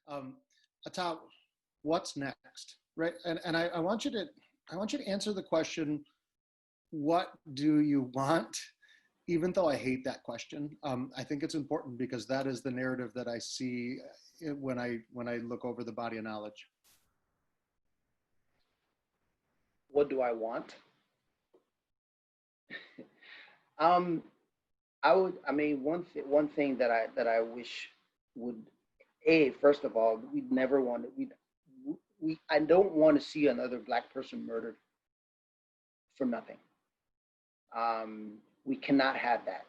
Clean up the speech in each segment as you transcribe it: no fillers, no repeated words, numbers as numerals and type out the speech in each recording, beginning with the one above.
Um, Atal, what's next, right? And I want you to answer the question, what do you want? Even though I hate that question, I think it's important because that is the narrative that I see when I look over the body of knowledge. What do I want? Um, I mean, one thing that I wish would, first of all, we never want we I don't want to see another black person murdered for nothing. We cannot have that.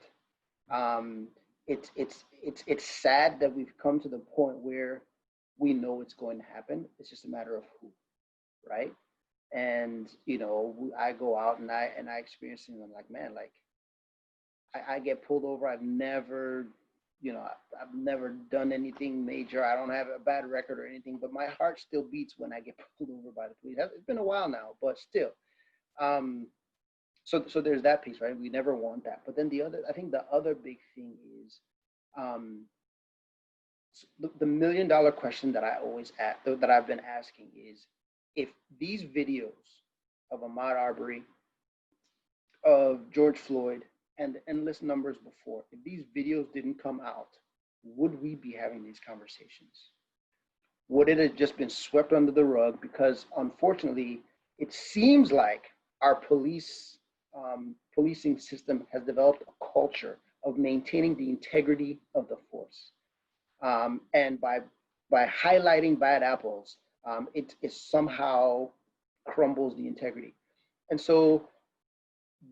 Um, it's sad that we've come to the point where we know it's going to happen. It's just a matter of who, right? And I go out and I experience things. I'm like, man, like I get pulled over. I've never, I've never done anything major. I don't have a bad record or anything, but my heart still beats when I get pulled over by the police. It's been a while now, but still. Um, so there's that piece, right? We never want that. But then I think the other big thing is um, the $1 million question that I always ask, that I've been asking is, if these videos of Ahmaud Arbery, of George Floyd, and the endless numbers before, if these videos didn't come out, would we be having these conversations? Would it have just been swept under the rug? Because unfortunately, it seems like our policing system has developed a culture of maintaining the integrity of the force. And by highlighting bad apples, it somehow crumbles the integrity. And so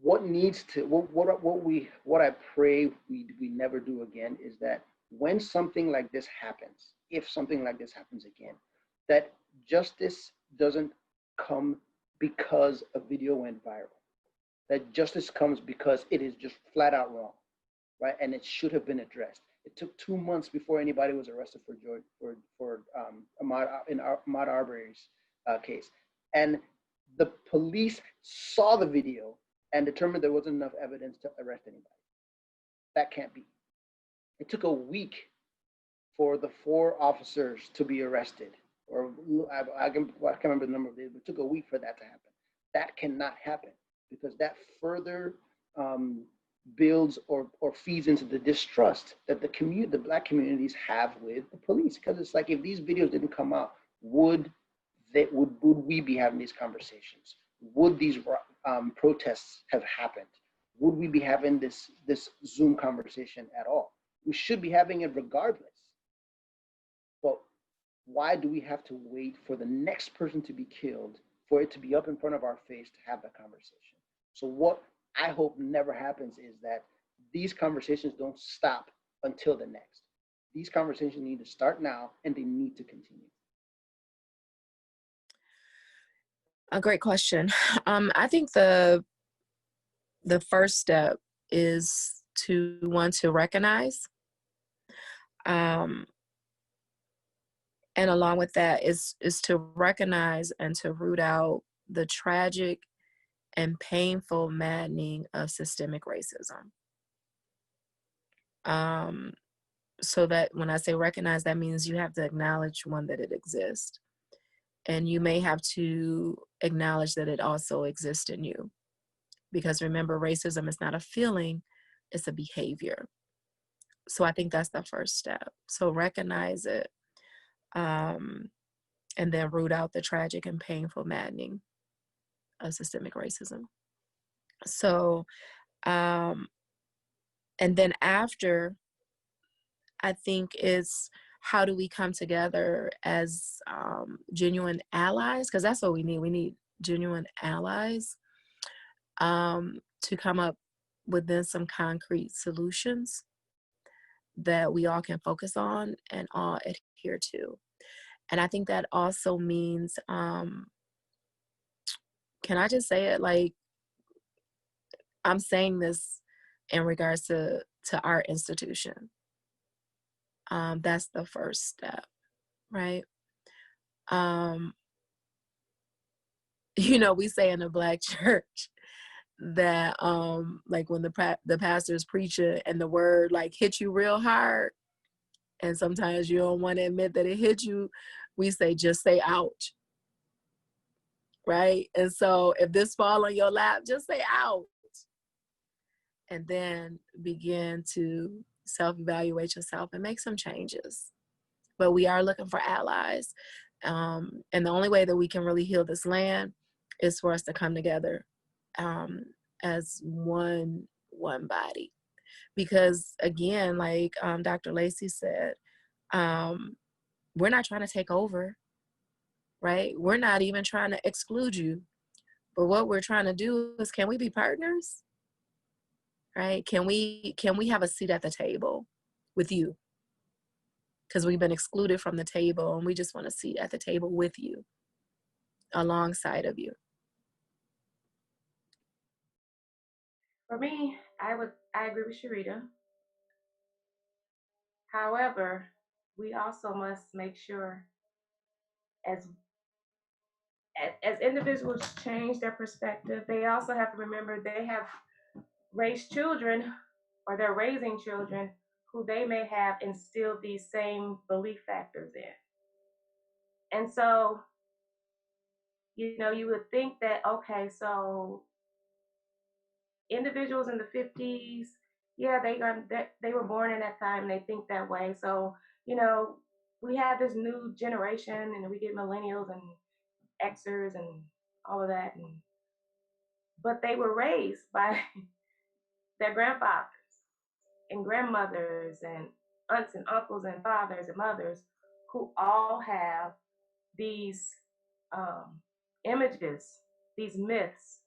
what needs to what I pray we never do again is that when something like this happens, if something like this happens again, that justice doesn't come because a video went viral. That justice comes because it is just flat out wrong, right? And it should have been addressed. It took 2 months before anybody was arrested for Ahmaud Arbery's case, and the police saw the video and determined there wasn't enough evidence to arrest anybody. That can't be. It took a week for the 4 officers to be arrested, or I can't remember the number of days, but it took a week for that to happen. That cannot happen because that further builds or feeds into the distrust that the black communities have with the police. Because it's like, if these videos didn't come out, would we be having these conversations? Would these protests have happened? Would we be having this Zoom conversation at all? We should be having it regardless. But why do we have to wait for the next person to be killed for it to be up in front of our face to have that conversation? So what I hope never happens is that these conversations don't stop until the next. These conversations need to start now, and they need to continue. A great question. I think the first step is to want to recognize, and along with that is to recognize and to root out the tragic and painful maddening of systemic racism. So that when I say recognize, that means you have to acknowledge, one, that it exists. And you may have to acknowledge that it also exists in you. Because remember, racism is not a feeling, it's a behavior. So I think that's the first step. So recognize it, and then root out the tragic and painful maddening of systemic racism. So, and then after, I think it's, how do we come together as genuine allies? Because that's what we need. We need genuine allies to come up with then some concrete solutions that we all can focus on and all adhere to. And I think that also means, can I just say it, like, I'm saying this in regards to our institution. That's the first step, right? We say in the Black church that like when the pastor's preaching and the word like hit you real hard, And sometimes you don't want to admit that it hit you. We say, just say ouch. Right? And so if this fall on your lap, just say ouch. And then begin to self-evaluate yourself and make some changes. But we are looking for allies. And the only way that we can really heal this land is for us to come together as one body. Because again, like Dr. Lacey said, we're not trying to take over, right? We're not even trying to exclude you. But what we're trying to do is, can we be partners? Right? Can we have a seat at the table with you? Because we've been excluded from the table and we just want a seat at the table with you, alongside of you. For me, I agree with Sharita. However, we also must make sure as individuals change their perspective, they also have to remember they have raised children, or they're raising children who they may have instilled these same belief factors in. And so, you would think that, okay, so individuals in the 50s, yeah, they were born in that time and they think that way. So, we have this new generation and we get millennials and Xers and all of that, but they were raised by their grandfathers and grandmothers and aunts and uncles and fathers and mothers who all have these um, images, these myths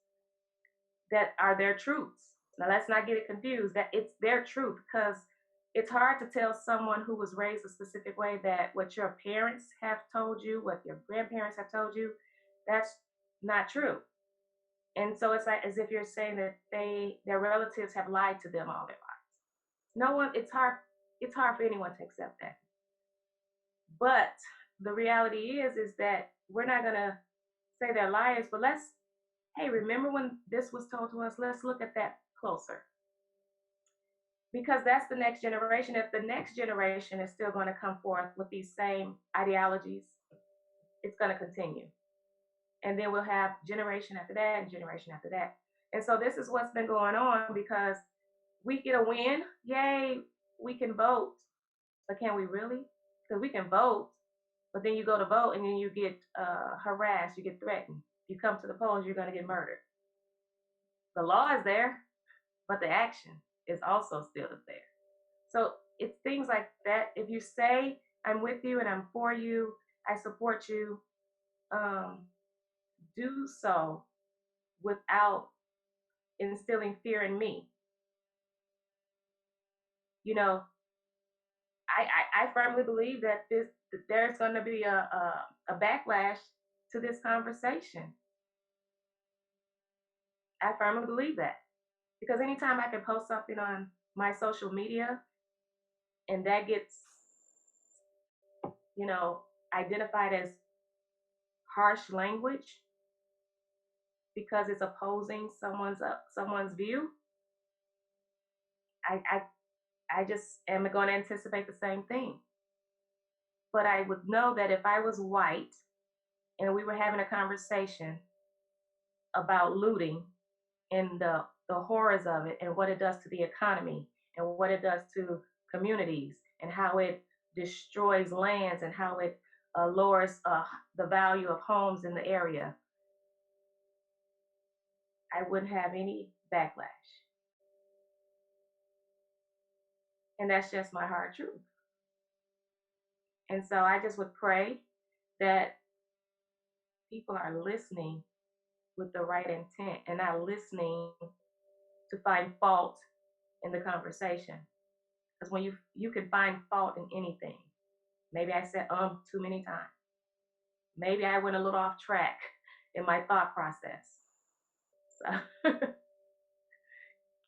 that are their truths. Now, let's not get it confused that it's their truth, because it's hard to tell someone who was raised a specific way that what your parents have told you, what your grandparents have told you, that's not true. And so it's like as if you're saying that their relatives have lied to them all their lives. No one, it's hard for anyone to accept that. But the reality is that we're not gonna say they're liars, but hey, remember when this was told to us? Let's look at that closer. Because that's the next generation. If the next generation is still going to come forth with these same ideologies, it's going to continue. And then we'll have generation after that and generation after that. And so this is what's been going on, because we get a win. Yay, we can vote. But can we really? Because we can vote, but then you go to vote and then you get harassed, you get threatened. You come to the polls, you're going to get murdered. The law is there, but the action is also still there. So it's things like that. If you say, I'm with you and I'm for you, I support you, do so without instilling fear in me. You know, I firmly believe that there's going to be a backlash to this conversation. I firmly believe that, because anytime I can post something on my social media and that gets, identified as harsh language because it's opposing someone's view, I just am going to anticipate the same thing. But I would know that if I was white and we were having a conversation about looting and the horrors of it and what it does to the economy and what it does to communities and how it destroys lands and how it lowers the value of homes in the area, I wouldn't have any backlash. And that's just my hard truth. And so I just would pray that people are listening with the right intent and not listening to find fault in the conversation. Because when you can find fault in anything. Maybe I said too many times. Maybe I went a little off track in my thought process. So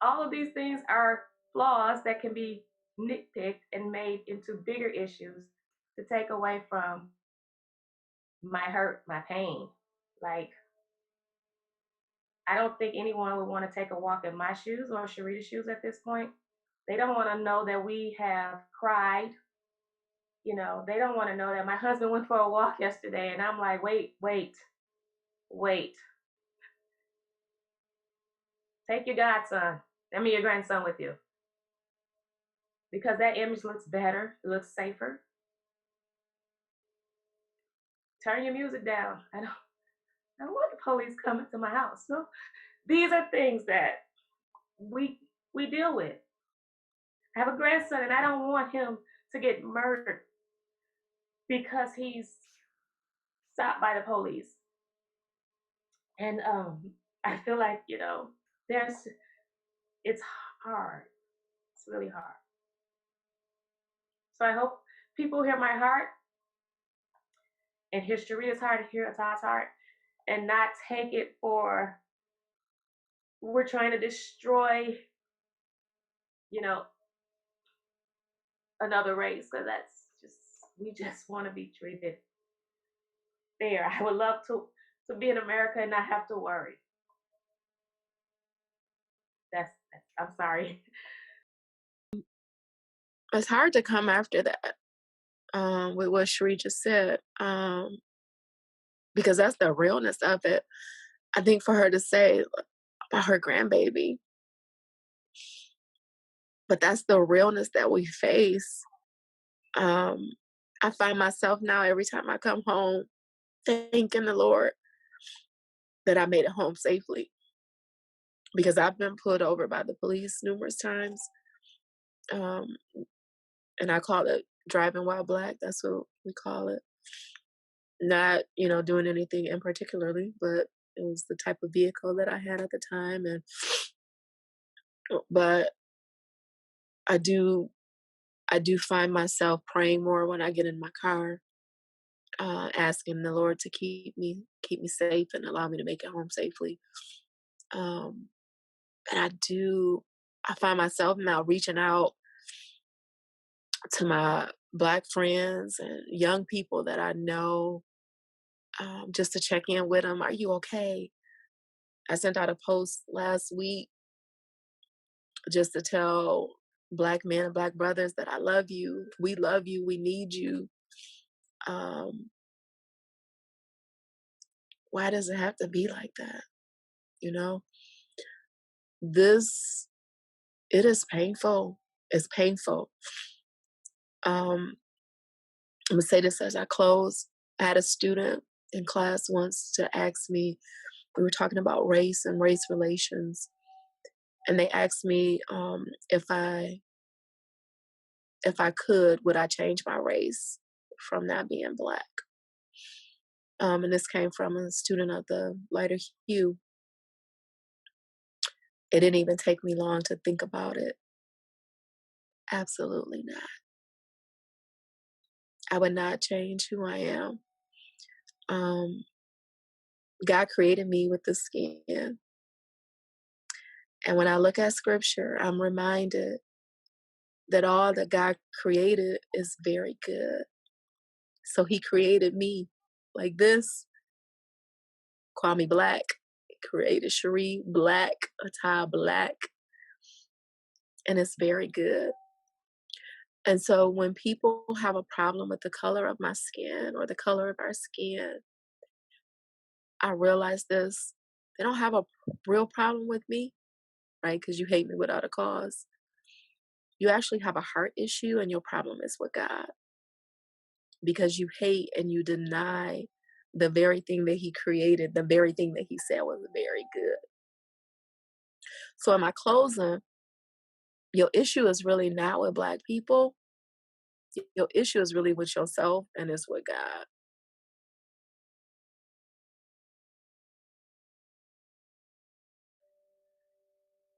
all of these things are flaws that can be nitpicked and made into bigger issues to take away from my hurt, my pain. Like, I don't think anyone would want to take a walk in my shoes or Sharita's shoes at this point. They don't want to know that we have cried they don't want to know that my husband went for a walk yesterday, and I'm like, wait, take your godson, your grandson with you, because that image looks better, it looks safer. Turn your music down. I don't want the police coming to my house. So these are things that we deal with. I have a grandson, and I don't want him to get murdered because he's stopped by the police. And I feel like there's it's hard. It's really hard. So I hope people hear my heart, and history is hard to hear God's heart, and not take it for we're trying to destroy, you know, another race, because we just want to be treated fair. I would love to be in America and not have to worry. That's I'm sorry. It's hard to come after that with what Sheree just said, because that's the realness of it. I think for her to say about her grandbaby, but that's the realness that we face. I find myself now every time I come home thanking the Lord that I made it home safely, because I've been pulled over by the police numerous times, um, and I call it driving while black. That's what we call it. Not doing anything in particularly, but it was the type of vehicle that I had at the time, and but I do find myself praying more when I get in my car, asking the Lord to keep me safe and allow me to make it home safely. Um, and I find myself now reaching out to my Black friends and young people that I know, just to check in with them. Are you okay? I sent out a post last week just to tell Black men and Black brothers that I love you. We love you. We need you. Um, why does it have to be like that? This, it is painful. It's painful. I'm gonna say this as I close. I had a student in class once to ask me, we were talking about race and race relations, and they asked me, if I could, would I change my race from not being Black? And this came from a student of the lighter hue. It didn't even take me long to think about it. Absolutely not. I would not change who I am. God created me with the skin. And when I look at scripture, I'm reminded that all that God created is very good. So he created me like this, Kwame Black. He created Cherie Black, Atai Black, and it's very good. And so when people have a problem with the color of my skin or the color of our skin, I realize this. They don't have a real problem with me, right? Because you hate me without a cause. You actually have a heart issue, and your problem is with God, because you hate and you deny the very thing that he created, the very thing that he said was very good. So in my closing, your issue is really not with Black people. Your issue is really with yourself, and it's with God.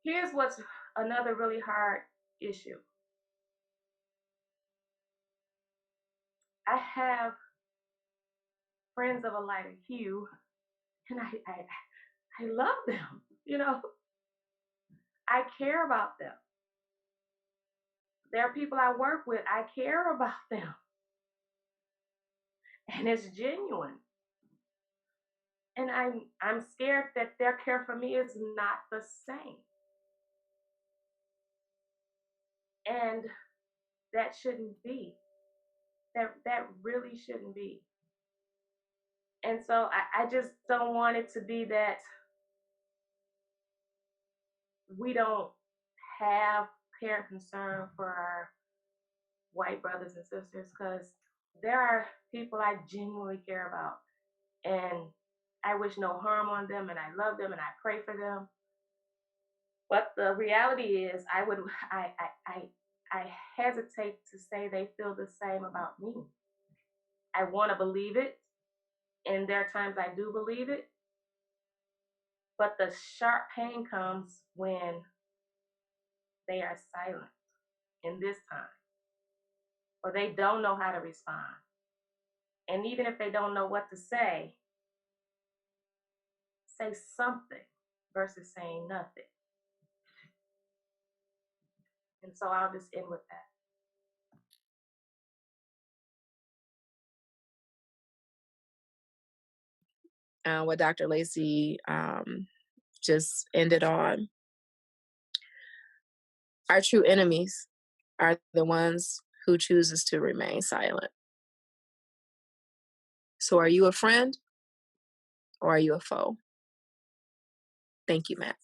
Here's what's another really hard issue. I have friends of a lighter hue, and I love them. I care about them. There are people I work with, I care about them. And it's genuine. And I'm scared that their care for me is not the same. And that shouldn't be. that really shouldn't be. And so I just don't want it to be that we don't have care and concern for our white brothers and sisters, because there are people I genuinely care about, and I wish no harm on them, and I love them, and I pray for them. But the reality is, I hesitate to say they feel the same about me. I want to believe it, and there are times I do believe it, but the sharp pain comes when they are silent in this time, or they don't know how to respond. And even if they don't know what to say something versus saying nothing. And so I'll just end with that. What Dr. Lacey just ended on. Our true enemies are the ones who chooses to remain silent. So are you a friend or are you a foe? Thank you, Matt.